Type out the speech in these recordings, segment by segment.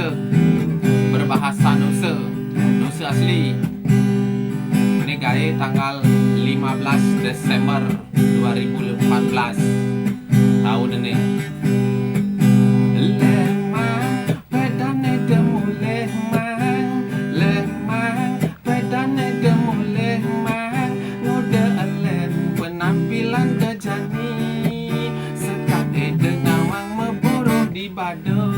Nusa, berbahasa Nusa, Nusa asli. Ini gaya tanggal 15 Desember 2018 tahun ini. Penampilan dejani sekali denawang memburu di Badung.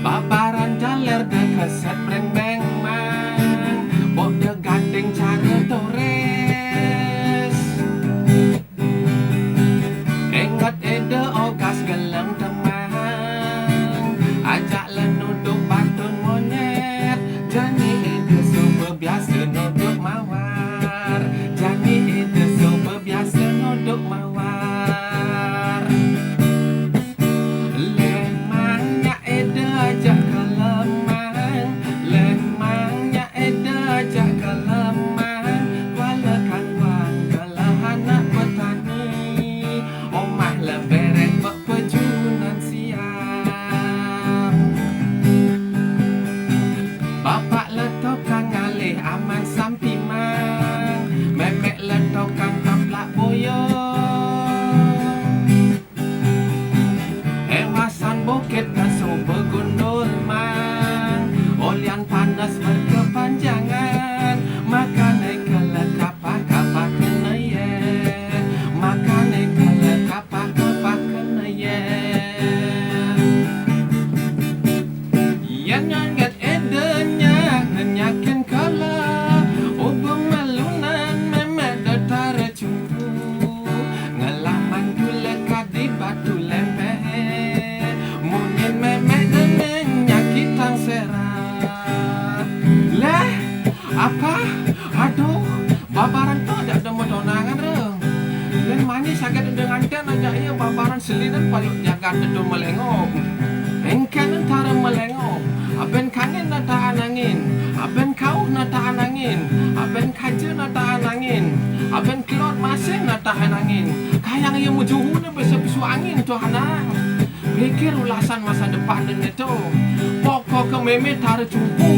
Babaran jaler de keset breng-beng mang, bok de gandeng cara tores. Ingat ede ogas geleng temang, ajak lenuduk batun monyet. Jani ede sobe biasa nuduk mawar, jani ede sobe biasa nuduk mawar. Lemangnya ede ajak ke lemang, lemangnya ede ajak ke lemang. Walakan wang gelah anak petani, omah leberek pepejunan siang. Bapak letokan ngalih aman sampimang, memek letokan taplak boyong. Ewasan bukit kaso begundul mang, olian panas berkepanjangan. Makanai kele kapak-kapak kena ye, makanai kele kapak-kapak kena ye. Yang nyangat edenya ngenyakin kala, ubung melunan memek detara cumpu. Ngelaman gula kadi batu lempeh, mungkin memek deneng nyakitang serat. Leh, apa? Aduh, babaran tu ada metonangan reng. Dan manis agak dengan ten aja ia babaran selinan paling jaga tedu melengok. Engkan antara melengok, aben kangen nata anangin, aben kau nata anangin, aben kaje nata anangin, aben kelot masing nata anangin. Kayang ia mujuhu ni besu angin tu anak. Pikir ulasan masa depan dan itu, pokok ke meme taruh cupu.